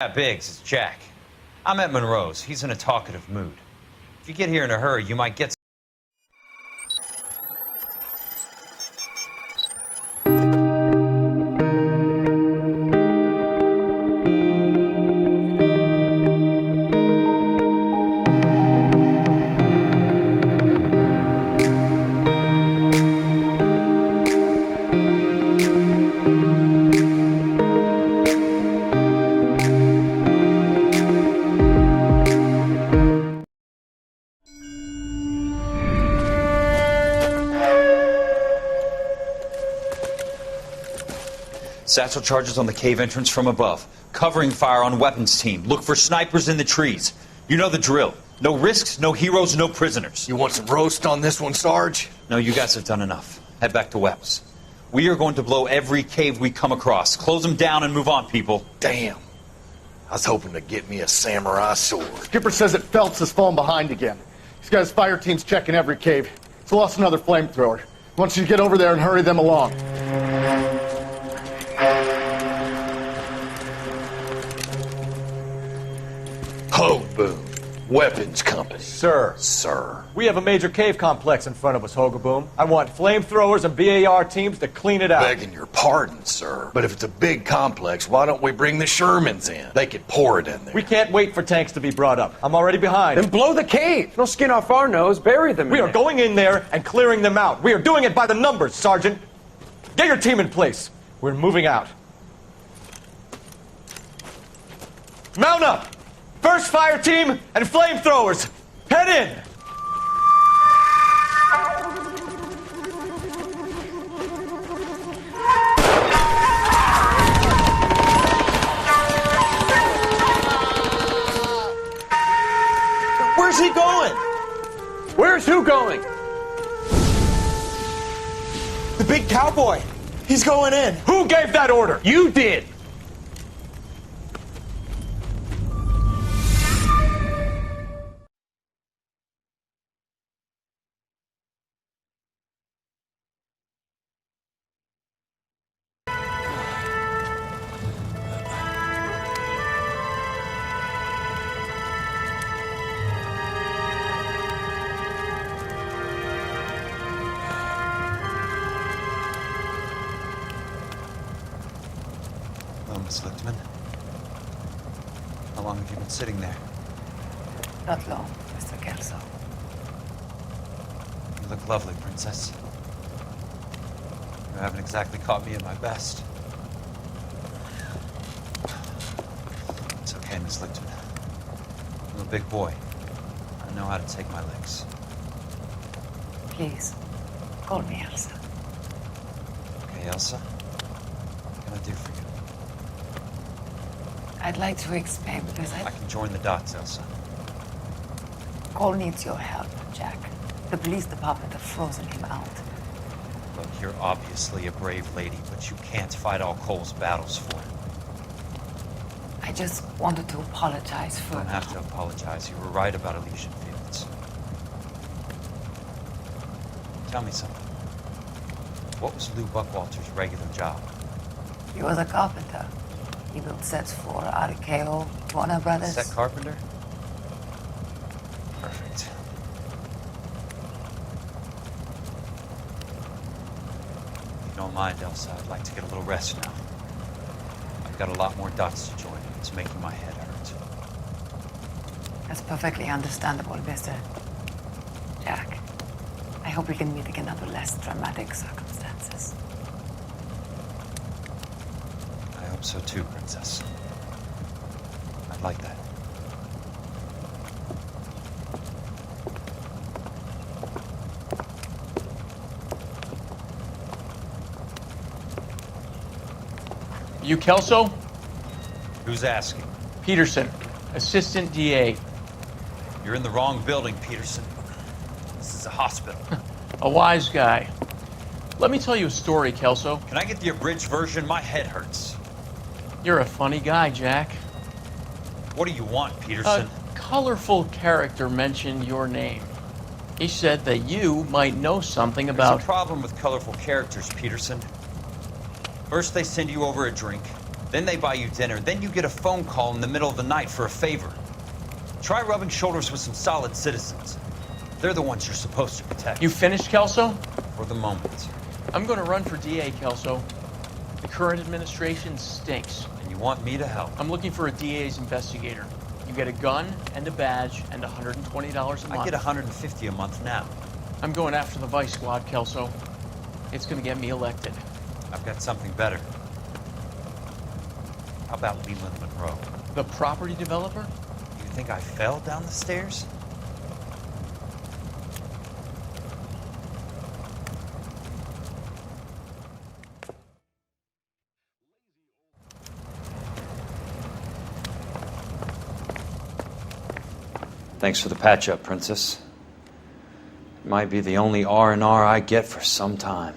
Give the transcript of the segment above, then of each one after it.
Yeah, Biggs, it's Jack. I'm at Monroe's. He's in a talkative mood. If you get here in a hurry, you might get... Satchel charges on the cave entrance from above. Covering fire on weapons team. Look for snipers in the trees. You know the drill. No risks, no heroes, no prisoners. You want some roast on this one, Sarge? No, you guys have done enough. Head back to Webb's. We are going to blow every cave we come across. Close them down and move on, people. Damn. I was hoping to get me a samurai sword. Skipper says that Phelps has fallen behind again. He's got his fire teams checking every cave. He's lost another flamethrower. He wants you to get over there and hurry them along. Hogaboom. Weapons Company. Sir. Sir. We have a major cave complex in front of us, Hogaboom. I want flamethrowers and BAR teams to clean it out. Begging your pardon, sir. But if it's a big complex, why don't we bring the Shermans in? They could pour it in there. We can't wait for tanks to be brought up. I'm already behind. Then blow the cave. No skin off our nose. Bury them. We are going in there and clearing them out. We are doing it by the numbers, Sergeant. Get your team in place. We're moving out. Mount up! First fire team and flamethrowers! Head in! Where's he going? Where's who going? The big cowboy. He's going in. Who gave that order? You did. Hello, Miss Lichtman. How long have you been sitting there? Not long, Mr. Kelso. You look lovely, Princess. You haven't exactly caught me at my best. It's okay, Miss Lichtman. I'm a big boy. I know how to take my licks. Please, call me Elsa. Okay, Elsa? What can I do for you? I'd like to explain because I can join the dots, Elsa. Cole needs your help, Jack. The police department have frozen him out. Look, you're obviously a brave lady, but you can't fight all Cole's battles for him. I just wanted to apologize for... You don't have to apologize. You were right about Elysian Fields. Tell me something. What was Lou Buckwalter's regular job? He was a carpenter. He built sets for RKO, Warner Brothers. Set carpenter? Perfect. If you don't mind, Elsa, I'd like to get a little rest now. I've got a lot more dots to join, and it's making my head hurt. That's perfectly understandable, Mr. Jack. I hope we can meet again under less dramatic circumstances. I hope so too, Princess. I'd like that. You Kelso? Who's asking? Peterson, Assistant DA. You're in the wrong building, Peterson. This is a hospital. A wise guy. Let me tell you a story, Kelso. Can I get the abridged version? My head hurts. You're a funny guy, Jack. What do you want, Peterson? A colorful character mentioned your name. He said that you might know something about... There's a problem with colorful characters, Peterson. First they send you over a drink, Then they buy you dinner. Then you get a phone call in the middle of the night for a favor. Try rubbing shoulders with some solid citizens. They're the ones you're supposed to protect. You finished, Kelso? For the moment. I'm going to run for DA, Kelso. The current administration stinks. And you want me to help? I'm looking for a DA's investigator. You get a gun and a badge and $120 a month. I get $150 a month now. I'm going after the Vice Squad, Kelso. It's going to get me elected. I've got something better. How about Leland Monroe? The property developer? You think I fell down the stairs? Thanks for the patch-up, Princess. Might be the only R&R I get for some time.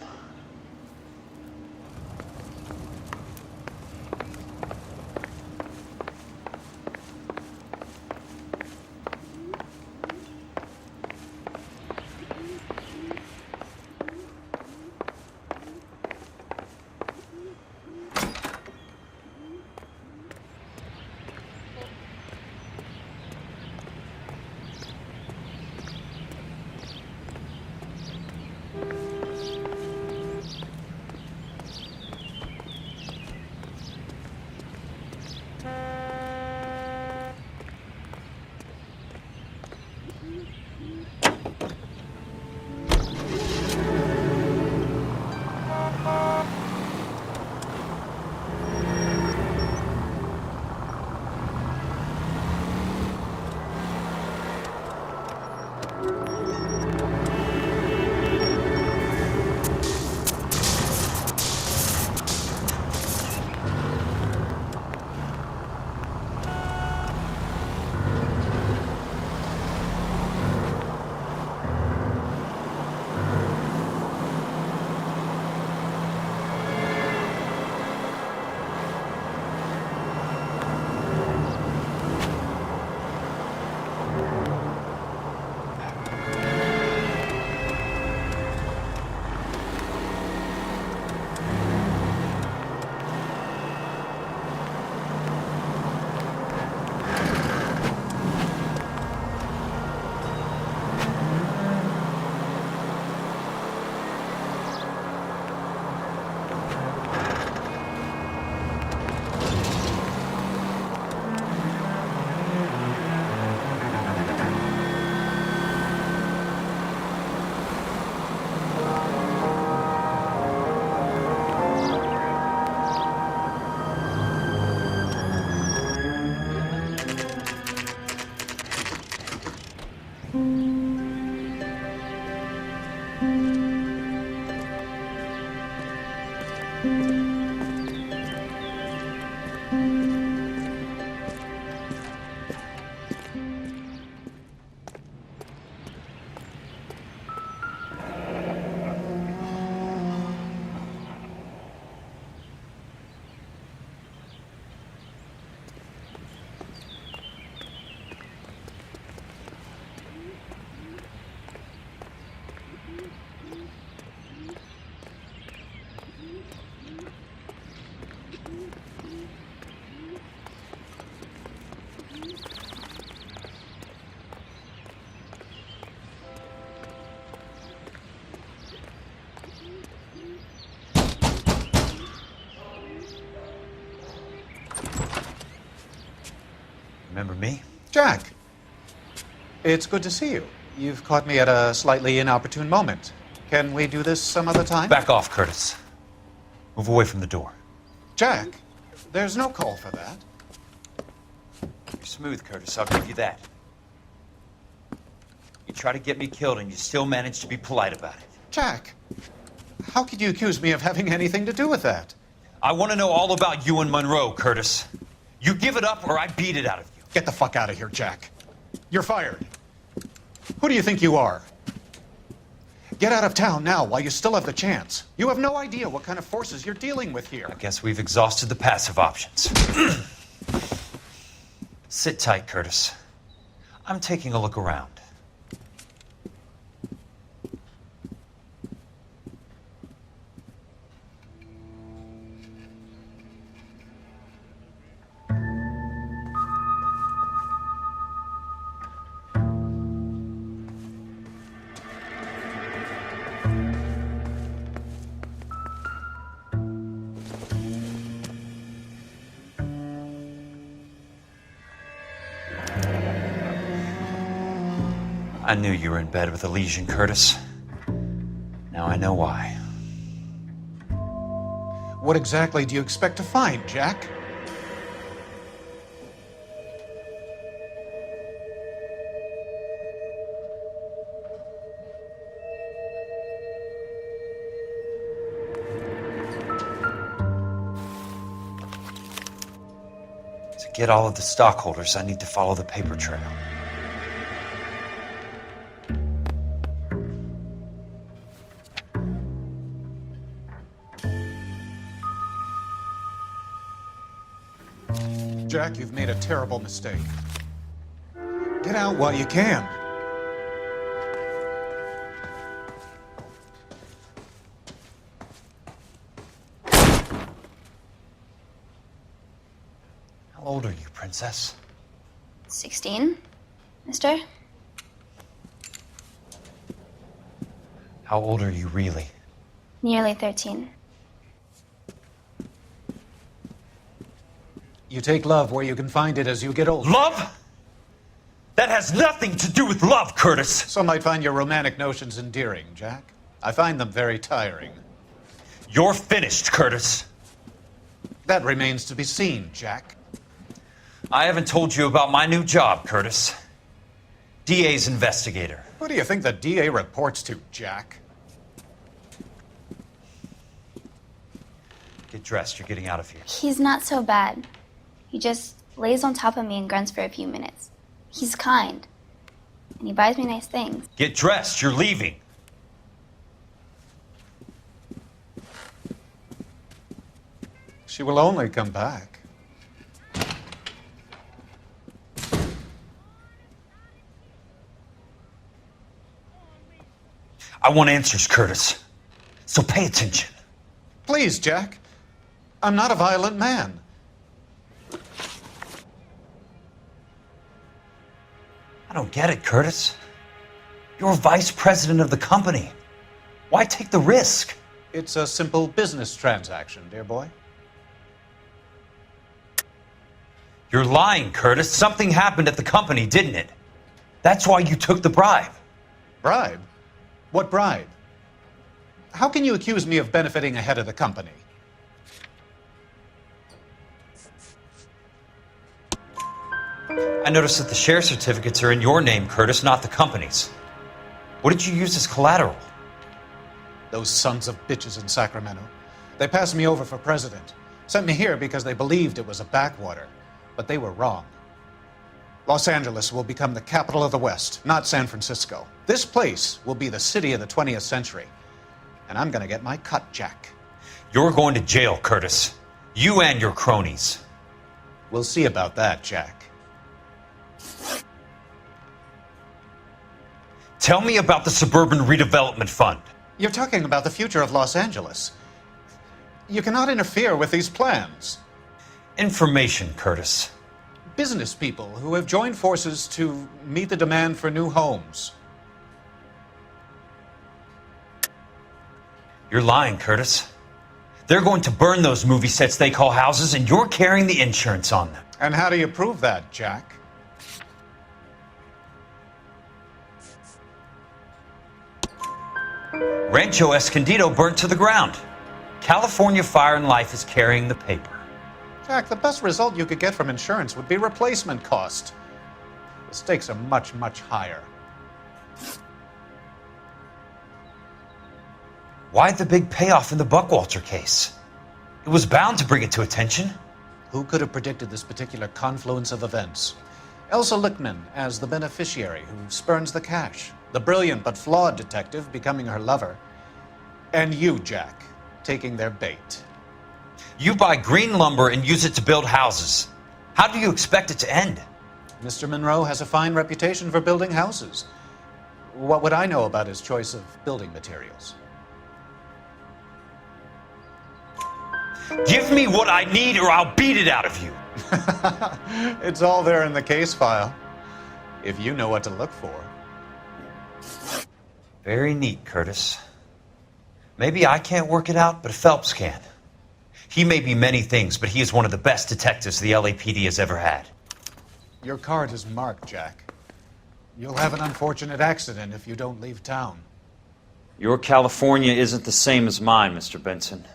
Remember me? Jack, it's good to see you. You've caught me at a slightly inopportune moment. Can we do this some other time? Back off, Curtis. Move away from the door. Jack, there's no call for that. You're smooth, Curtis. I'll give you that. You try to get me killed and you still manage to be polite about it. Jack, how could you accuse me of having anything to do with that? I want to know all about you and Monroe, Curtis. You give it up or I beat it out of you. Get the fuck out of here, Jack. You're fired. Who do you think you are? Get out of town now while you still have the chance. You have no idea what kind of forces you're dealing with here. I guess we've exhausted the passive options. Sit tight, Curtis. I'm taking a look around. I knew you were in bed with a lesion, Curtis. Now I know why. What exactly do you expect to find, Jack? To get all of the stockholders, I need to follow the paper trail. Jack, you've made a terrible mistake. Get out while you can. How old are you, Princess? 16, mister? How old are you really? Nearly 13. You take love where you can find it as you get older. Love? That has nothing to do with love, Curtis. Some might find your romantic notions endearing, Jack. I find them very tiring. You're finished, Curtis. That remains to be seen, Jack. I haven't told you about my new job, Curtis. DA's investigator. Who do you think the DA reports to, Jack? Get dressed, you're getting out of here. He's not so bad. He just lays on top of me and grunts for a few minutes. He's kind. And he buys me nice things. Get dressed, you're leaving. She will only come back. I want answers, Curtis. So pay attention. Please, Jack. I'm not a violent man. I don't get it, Curtis. You're vice president of the company. Why take the risk? It's a simple business transaction, dear boy. You're lying, Curtis. Something happened at the company, didn't it? That's why you took the bribe. Bribe? What bribe? How can you accuse me of benefiting ahead of the company? I noticed that the share certificates are in your name, Curtis, not the company's. What did you use as collateral? Those sons of bitches in Sacramento. They passed me over for president. Sent me here because they believed it was a backwater. But they were wrong. Los Angeles will become the capital of the West, not San Francisco. This place will be the city of the 20th century. And I'm gonna get my cut, Jack. You're going to jail, Curtis. You and your cronies. We'll see about that, Jack. Tell me about the Suburban Redevelopment Fund. You're talking about the future of Los Angeles. You cannot interfere with these plans. Information, Curtis. Business people who have joined forces to meet the demand for new homes. You're lying, Curtis. They're going to burn those movie sets they call houses, and you're carrying the insurance on them. And how do you prove that, Jack? Rancho Escondido burnt to the ground. California Fire and Life is carrying the paper. Jack, the best result you could get from insurance would be replacement cost. The stakes are much, much higher. Why the big payoff in the Buckwalter case? It was bound to bring it to attention. Who could have predicted this particular confluence of events? Elsa Lichtman as the beneficiary who spurns the cash. The brilliant but flawed detective becoming her lover. And you, Jack, taking their bait. You buy green lumber and use it to build houses. How do you expect it to end? Mr. Monroe has a fine reputation for building houses. What would I know about his choice of building materials? Give me what I need or I'll beat it out of you. It's all there in the case file, if you know what to look for. Very neat, Curtis. Maybe I can't work it out, but Phelps can. He may be many things, but he is one of the best detectives the LAPD has ever had. Your card is marked, Jack. You'll have an unfortunate accident if you don't leave town. Your California isn't the same as mine, Mr. Benson.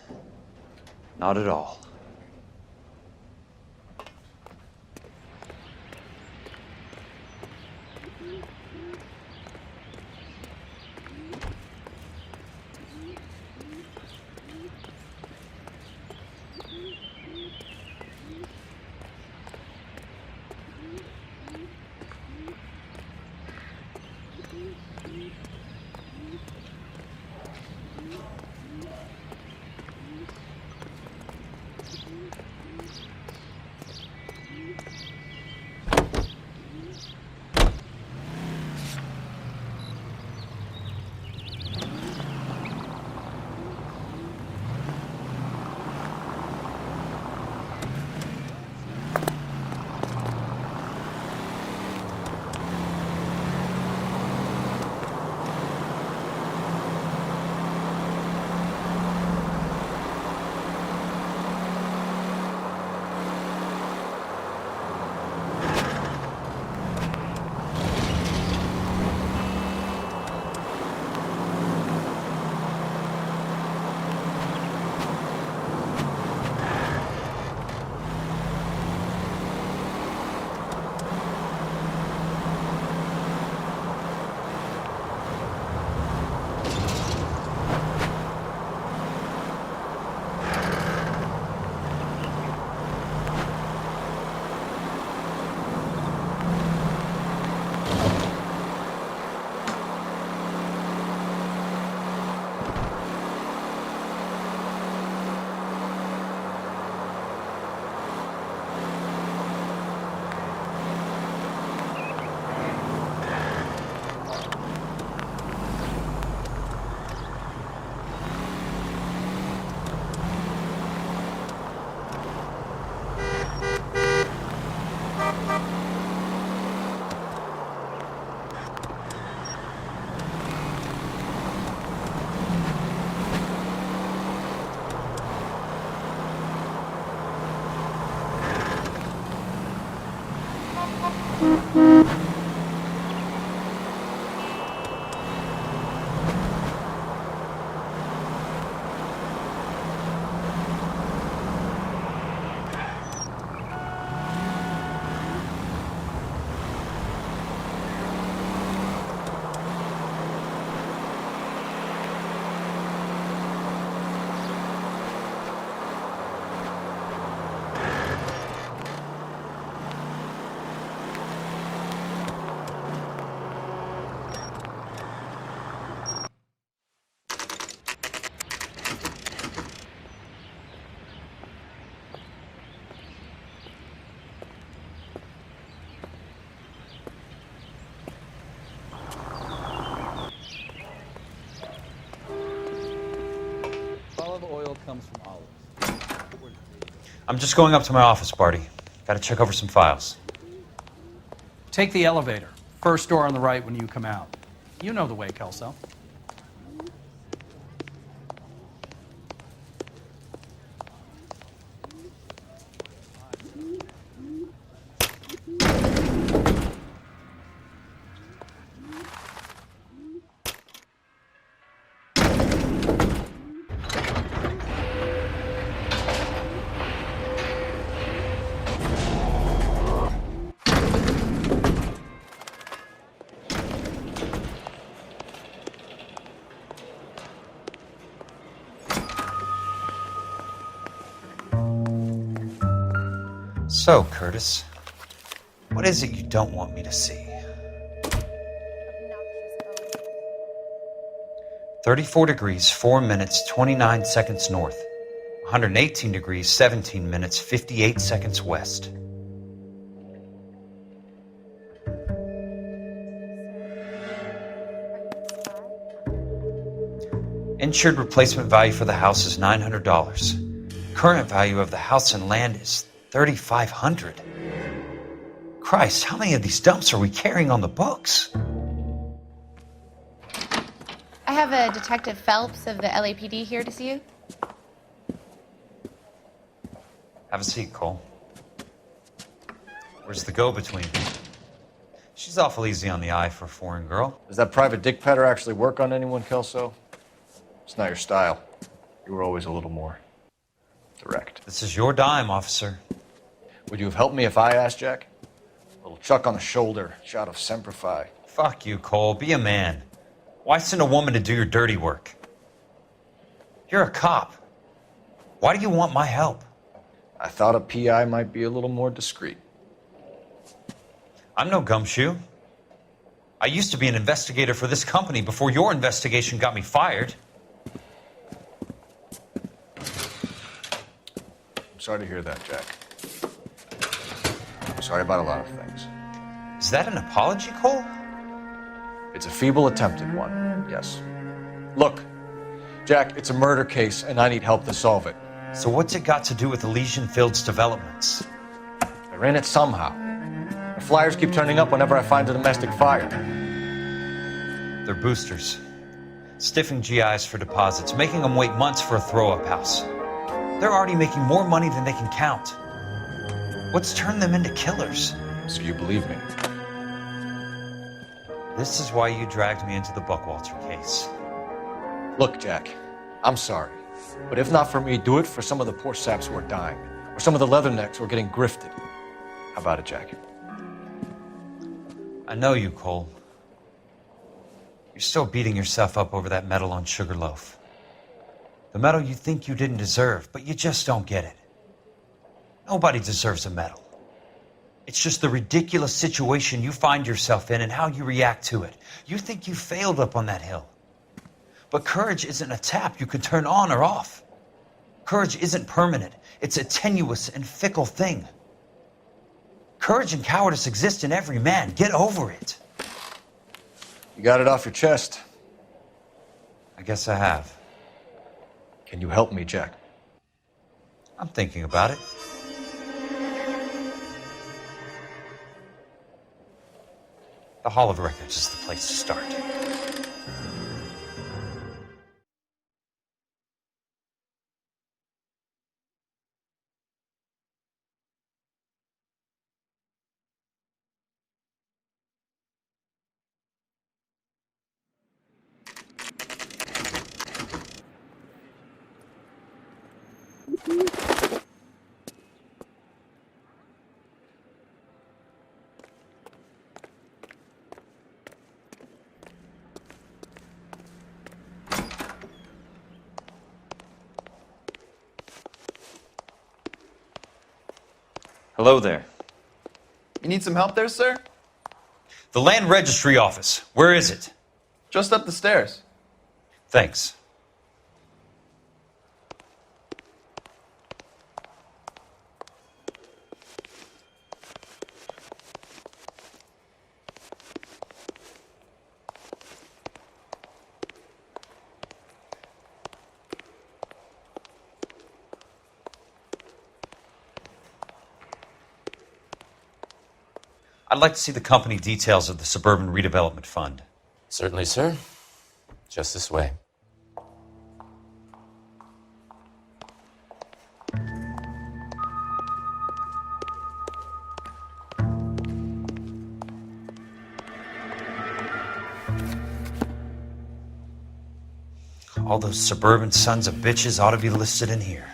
Not at all. Comes from olives. I'm just going up to my office, Barty. Gotta check over some files. Take the elevator. First door on the right when you come out. You know the way, Kelso. So, Curtis, what is it you don't want me to see? 34 degrees, 4 minutes, 29 seconds north. 118 degrees, 17 minutes, 58 seconds west. Insured replacement value for the house is $900. Current value of the house and land is $3,500. Christ, how many of these dumps are we carrying on the books? I have a Detective Phelps of the LAPD here to see you. Have a seat, Cole. Where's the go-between? She's awful easy on the eye for a foreign girl. Does that private dick petter actually work on anyone, Kelso? It's not your style. You were always a little more direct. This is your dime, officer. Would you have helped me if I asked, Jack? A little chuck on the shoulder, shot of Semper Fi. Fuck you, Cole. Be a man. Why send a woman to do your dirty work? You're a cop. Why do you want my help? I thought a PI might be a little more discreet. I'm no gumshoe. I used to be an investigator for this company before your investigation got me fired. I'm sorry to hear that, Jack. I'm sorry about a lot of things. Is that an apology, Cole? It's a feeble attempt at one, yes. Look, Jack, it's a murder case, and I need help to solve it. So what's it got to do with Elysian Fields developments? They're in it somehow. The flyers keep turning up whenever I find a domestic fire. They're boosters. Stiffing GIs for deposits, making them wait months for a throw-up house. They're already making more money than they can count. What's turned them into killers? So you believe me? This is why you dragged me into the Buckwalter case. Look, Jack, I'm sorry. But if not for me, do it for some of the poor saps who are dying. Or some of the leathernecks who are getting grifted. How about it, Jack? I know you, Cole. You're still beating yourself up over that medal on Sugarloaf. The medal you think you didn't deserve, but you just don't get it. Nobody deserves a medal. It's just the ridiculous situation you find yourself in and how you react to it. You think you failed up on that hill. But courage isn't a tap you can turn on or off. Courage isn't permanent. It's a tenuous and fickle thing. Courage and cowardice exist in every man. Get over it. You got it off your chest. I guess I have. Can you help me, Jack? I'm thinking about it. The Hall of Records is the place to start. Hello there. You need some help there, sir? The Land Registry Office. Where is it? Just up the stairs. Thanks. I'd like to see the company details of the Suburban Redevelopment Fund. Certainly, sir. Just this way. All those suburban sons of bitches ought to be listed in here.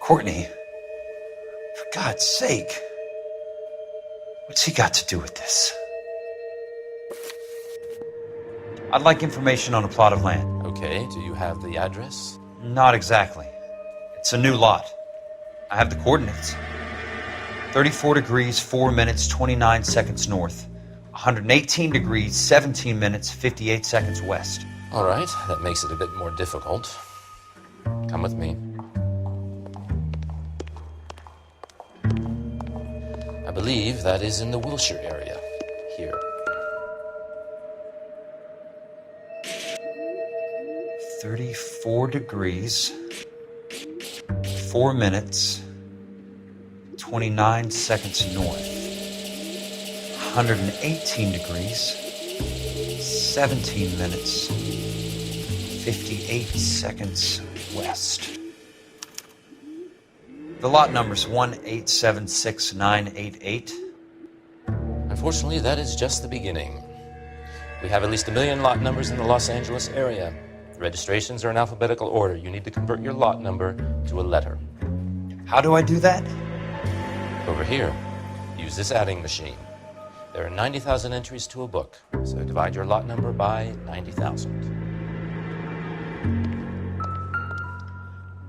Courtney, for God's sake, what's he got to do with this? I'd like information on a plot of land. Okay, do you have the address? Not exactly. It's a new lot. I have the coordinates. 34 degrees, 4 minutes, 29 seconds north. 118 degrees, 17 minutes, 58 seconds west. All right, that makes it a bit more difficult. Come with me. I believe that is in the Wilshire area, here. 34 degrees, 4 minutes, 29 seconds north. 118 degrees, 17 minutes, 58 seconds west. The lot number's 1876988. Unfortunately, that is just the beginning. We have at least 1 million lot numbers in the Los Angeles area. The registrations are in alphabetical order. You need to convert your lot number to a letter. How do I do that? Over here, use this adding machine. There are 90,000 entries to a book, so divide your lot number by 90,000.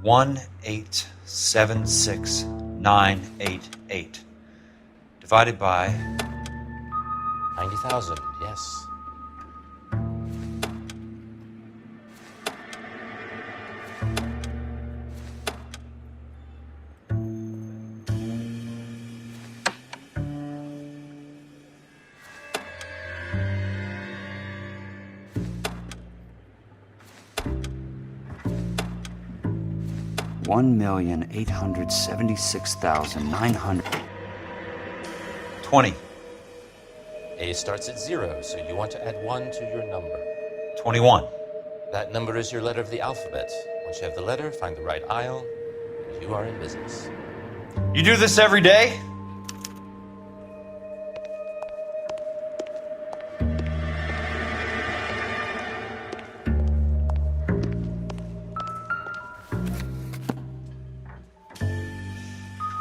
1876988 divided by 90,000, yes. $1,876,900. 20. A starts at 0, so you want to add 1 to your number. 21. That number is your letter of the alphabet. Once you have the letter, find the right aisle, and you are in business. You do this every day?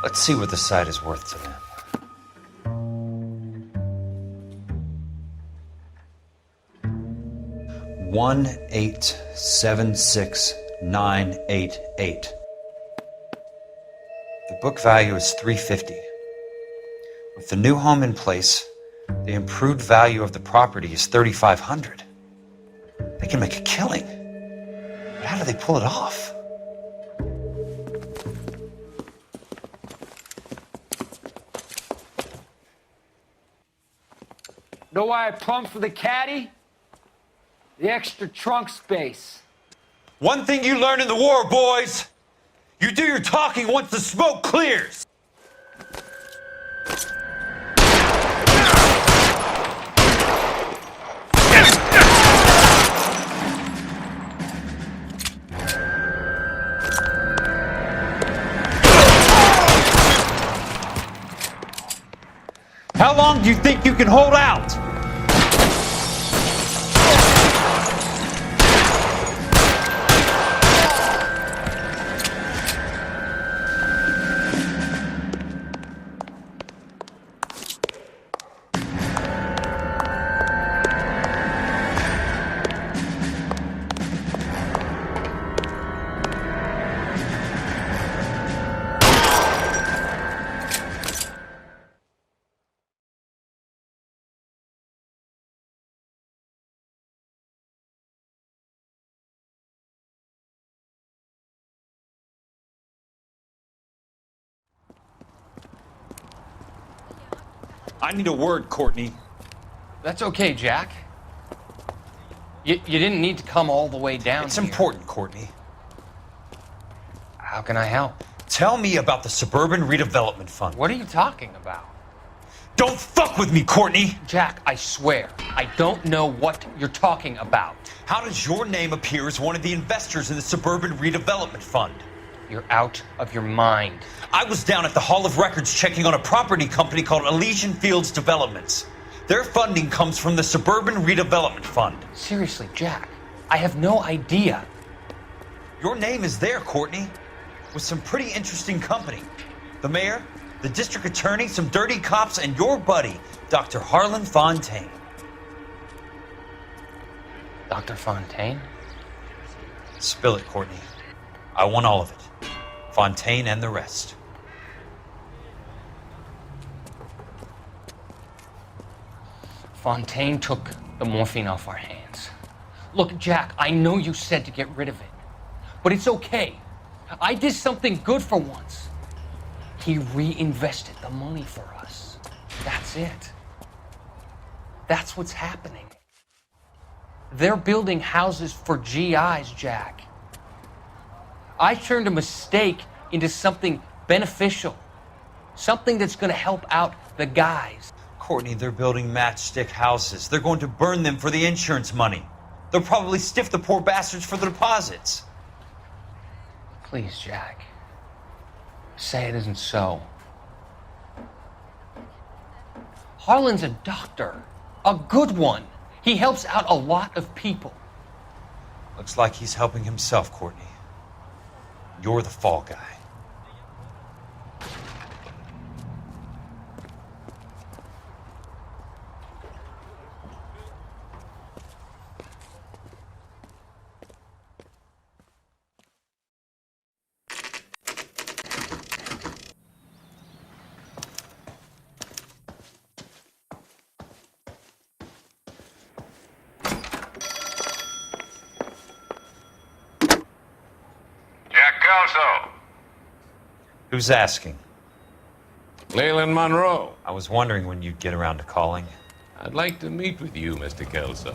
Let's see what the site is worth to them. $1,876,988. The book value is $350. With the new home in place, the improved value of the property is $3,500. They can make a killing. But how do they pull it off? Know why I plumbed for the caddy? The extra trunk space. One thing you learn in the war, boys. You do your talking once the smoke clears. How long do you think you can hold out? I need a word, Courtney. That's okay, Jack. You didn't need to come all the way down It's here. important, Courtney. How can I help? Tell me about the Suburban Redevelopment Fund. What are you talking about? Don't fuck with me, Courtney! Jack, I swear, I don't know what you're talking about. How does your name appear as one of the investors in the Suburban Redevelopment Fund? You're out of your mind. I was down at the Hall of Records checking on a property company called Elysian Fields Developments. Their funding comes from the Suburban Redevelopment Fund. Seriously, Jack, I have no idea. Your name is there, Courtney, with some pretty interesting company. The mayor, the district attorney, some dirty cops, and your buddy, Dr. Harlan Fontaine. Dr. Fontaine? Spill it, Courtney. I want all of it. Fontaine and the rest. Fontaine took the morphine off our hands. Look, Jack, I know you said to get rid of it, but it's okay. I did something good for once. He reinvested the money for us. That's it. That's what's happening. They're building houses for GIs, Jack. I turned a mistake into something beneficial. Something that's going to help out the guys. Courtney, they're building matchstick houses. They're going to burn them for the insurance money. They'll probably stiff the poor bastards for the deposits. Please, Jack. Say it isn't so. Harlan's a doctor. A good one. He helps out a lot of people. Looks like he's helping himself, Courtney. You're the fall guy. Jack Kelso. Who's asking? Leland Monroe. I was wondering when you'd get around to calling. I'd like to meet with you, Mr. Kelso.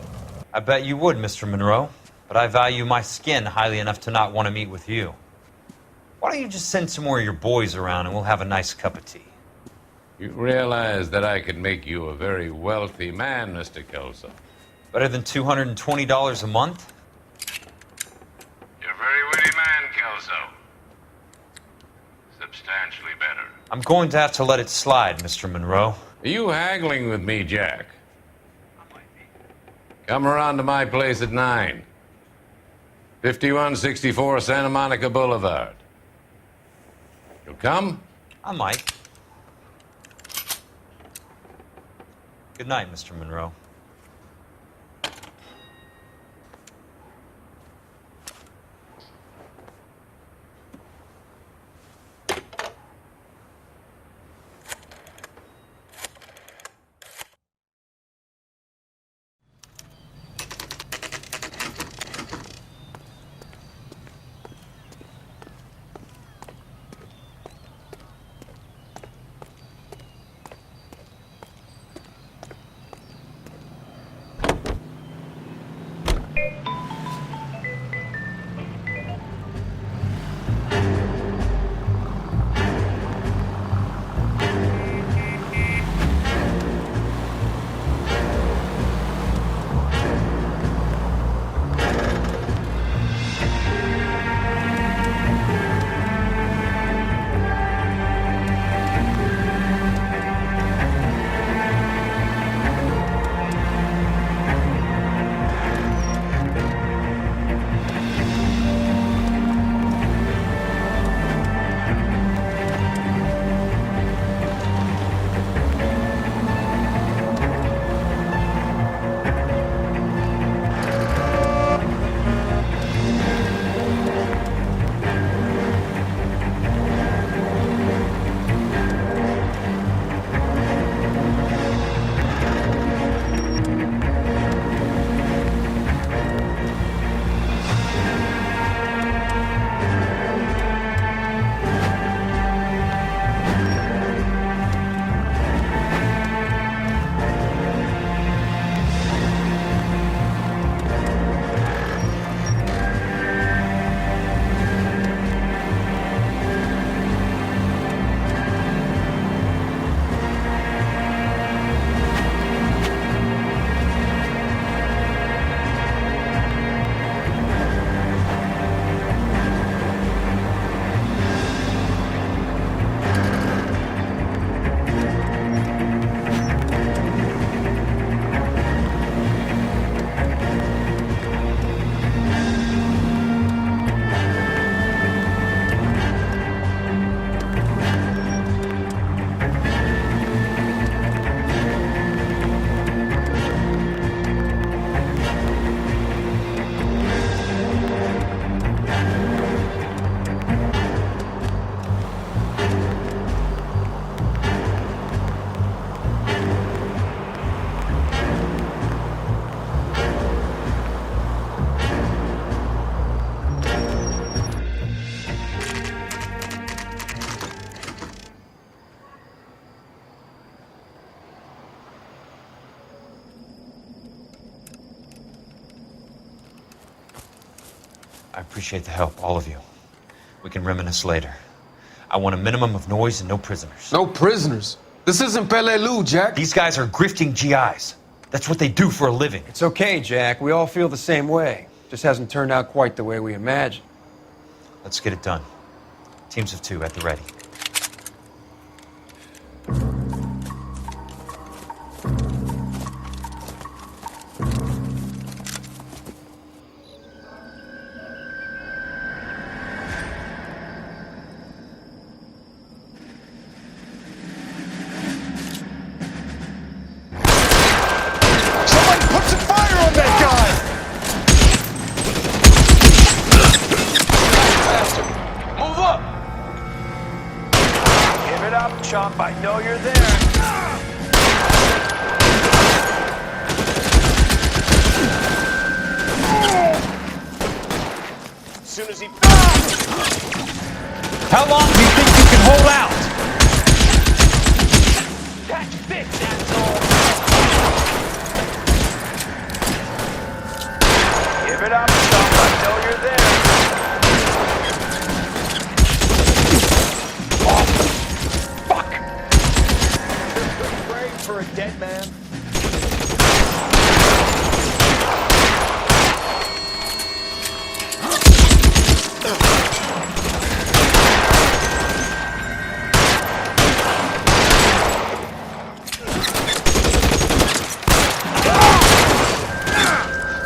I bet you would, Mr. Monroe, but I value my skin highly enough to not want to meet with you. Why don't you just send some more of your boys around and we'll have a nice cup of tea? You realize that I could make you a very wealthy man, Mr. Kelso. Better than $220 a month? You're a very witty man, Kelso. Substantially better. I'm going to have to let it slide, Mr. Monroe. Are you haggling with me, Jack? Come around to my place at 9. 5164 Santa Monica Boulevard. You'll come? I might. Good night, Mr. Monroe. I appreciate the help, all of you. We can reminisce later. I want a minimum of noise and no prisoners. No prisoners? This isn't Pelelu, Jack. These guys are grifting GIs. That's what they do for a living. It's okay, Jack. We all feel the same way. Just hasn't turned out quite the way we imagined. Let's get it done. Teams of 2 at the ready. I know you're there. As soon as he... How long do you think you can hold out? Catch this, asshole! Give it up, chump. I know you're there. For a dead man.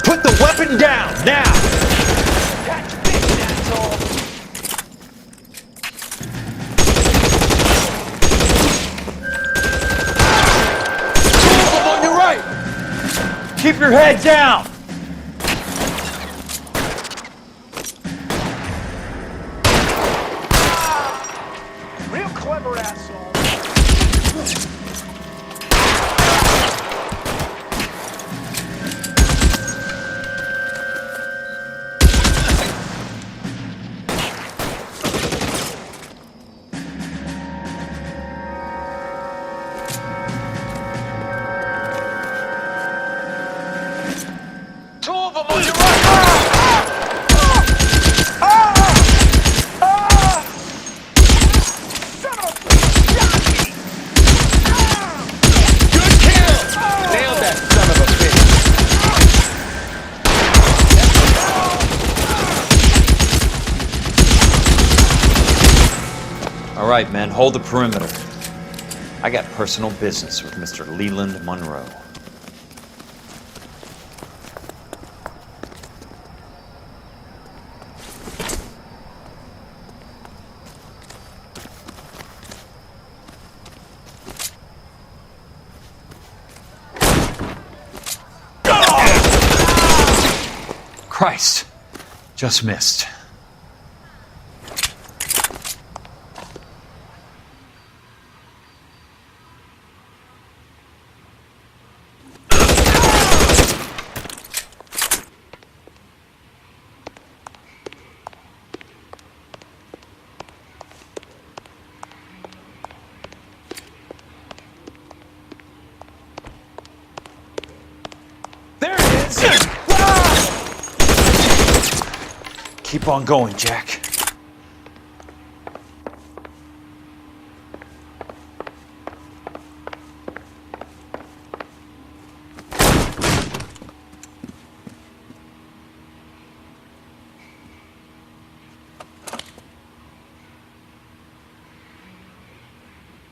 Put the weapon down, now! Catch this, asshole! Keep your head down! Real clever, asshole. All right, men, hold the perimeter. I got personal business with Mr. Leland Monroe. Christ, just missed. Keep on going, Jack.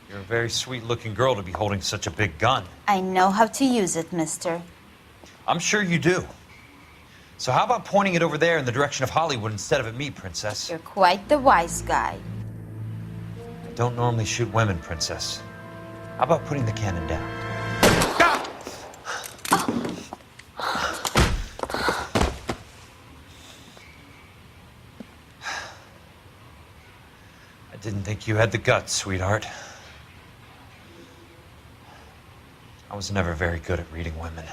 You're a very sweet-looking girl to be holding such a big gun. I know how to use it, mister. I'm sure you do. So how about pointing it over there in the direction of Hollywood instead of at me, Princess? You're quite the wise guy. I don't normally shoot women, Princess. How about putting the cannon down? I didn't think you had the guts, sweetheart. I was never very good at reading women.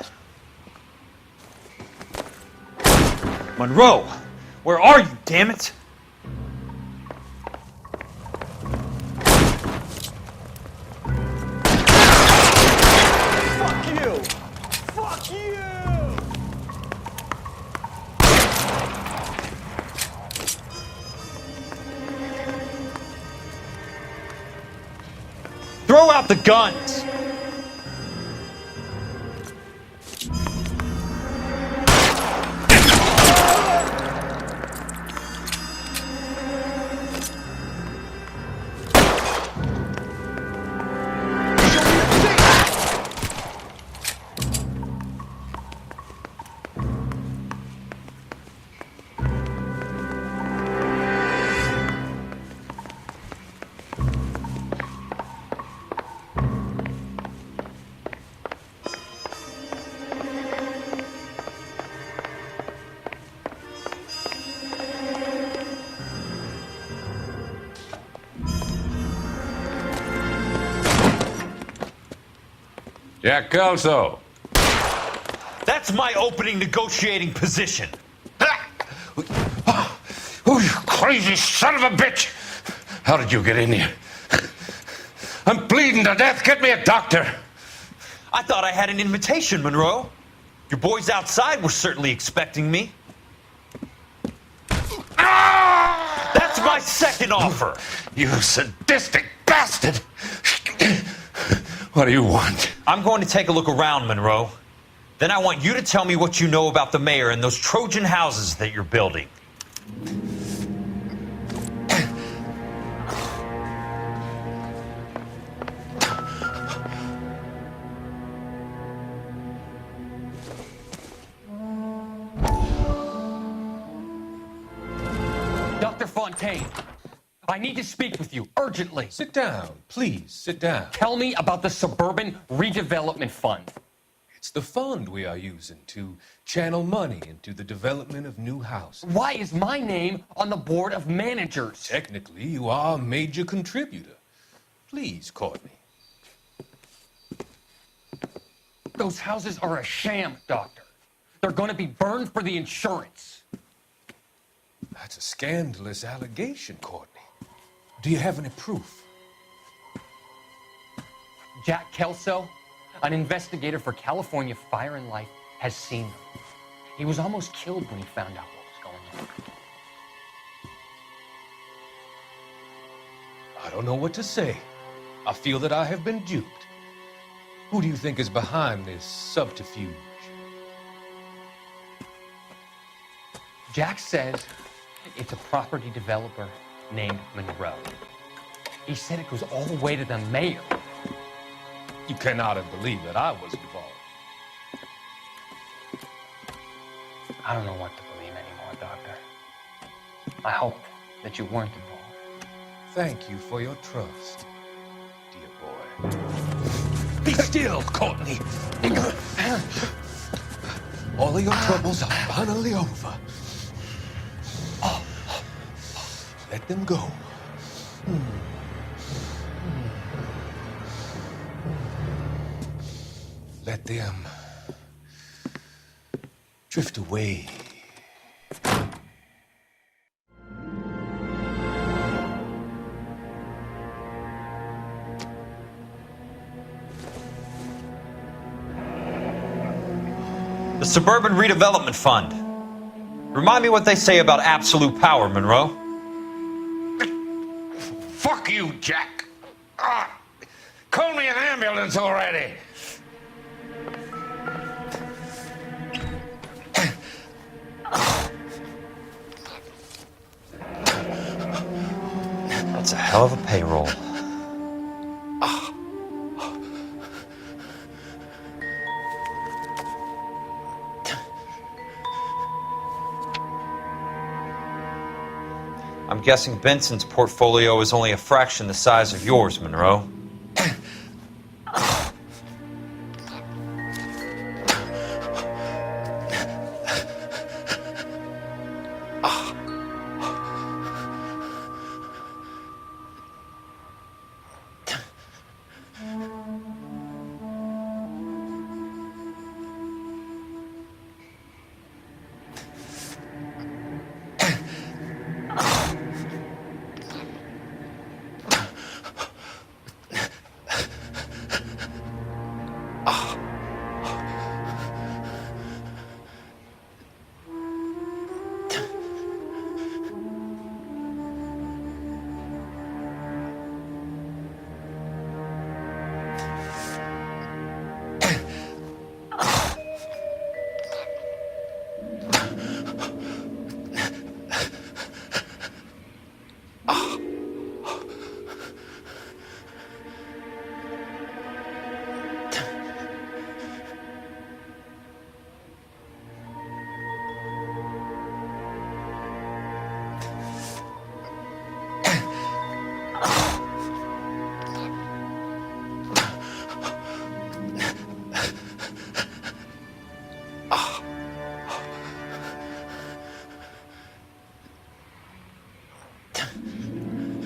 Monroe! Where are you, damn it? Fuck you! Fuck you! Throw out about the guns? Jack Kelso. That's my opening negotiating position. Oh, you crazy son of a bitch! How did you get in here? I'm bleeding to death. Get me a doctor. I thought I had an invitation, Monroe. Your boys outside were certainly expecting me. That's my second offer. You sadistic bastard! What do you want? I'm going to take a look around, Monroe. Then I want you to tell me what you know about the mayor and those Trojan houses that you're building. Dr. Fontaine, I need to speak with you urgently. Sit down, please, sit down. Tell me about the Suburban Redevelopment Fund. It's the fund we are using to channel money into the development of new houses. Why is my name on the board of managers? Technically, you are a major contributor. Please, Courtney. Those houses are a sham, Doctor. They're going to be burned for the insurance. That's a scandalous allegation, Courtney. Do you have any proof? Jack Kelso, an investigator for California Fire and Life, has seen them. He was almost killed when he found out what was going on. I don't know what to say. I feel that I have been duped. Who do you think is behind this subterfuge? Jack says it's a property developer named Monroe. He said it goes all the way to the mayor. You cannot have believed that I was involved. I don't know what to believe anymore, Doctor. I hope that you weren't involved. Thank you for your trust, dear boy. Be still, Courtney. All of your troubles are finally over. Let them go. Let them drift away. The Suburban Redevelopment Fund. Remind me what they say about absolute power, Monroe. Fuck you, Jack. Call me an ambulance already. That's a hell of a payroll. I'm guessing Benson's portfolio is only a fraction the size of yours, Monroe.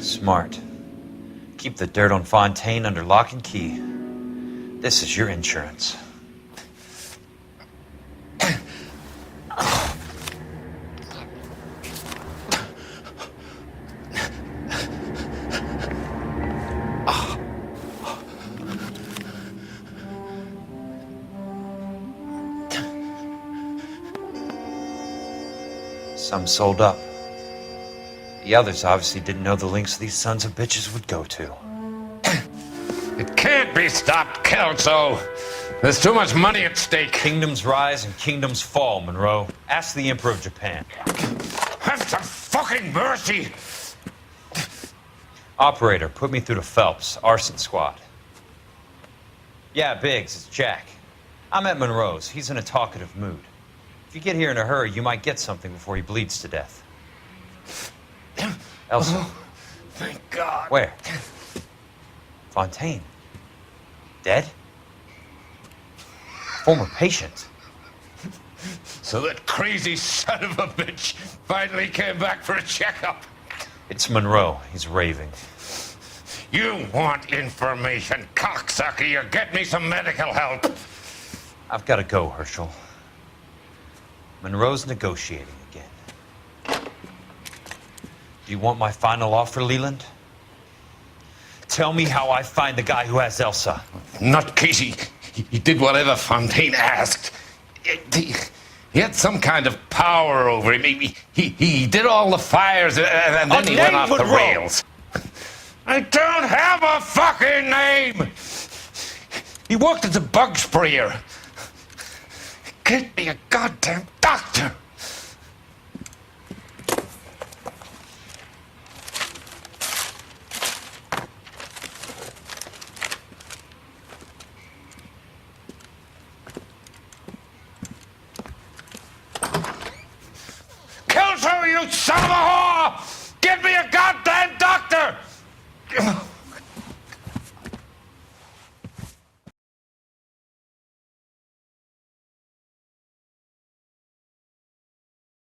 Smart. Keep the dirt on Fontaine under lock and key. This is your insurance. Some sold up. The others obviously didn't know the lengths these sons of bitches would go to. It can't be stopped, Kelso. There's too much money at stake. Kingdoms rise and kingdoms fall, Monroe. Ask the Emperor of Japan. Have some fucking mercy! Operator, put me through to Phelps, Arson squad. Yeah, Biggs, it's Jack. I'm at Monroe's. He's in a talkative mood. If you get here in a hurry, you might get something before he bleeds to death. Elsa. Oh, thank God. Where? Fontaine. Dead? Former patient. So that crazy son of a bitch finally came back for a checkup. It's Monroe. He's raving. You want information, cocksucker. You get me some medical help. I've got to go, Herschel. Monroe's negotiating again. Do you want my final offer, Leland? Tell me how I find the guy who has Elsa. Nutcase, he did whatever Fontaine asked. He had some kind of power over him. He did all the fires, and then he went off the rails. I don't have a fucking name! He worked as a bug sprayer. Get me a goddamn doctor! Kelso, you son of a whore!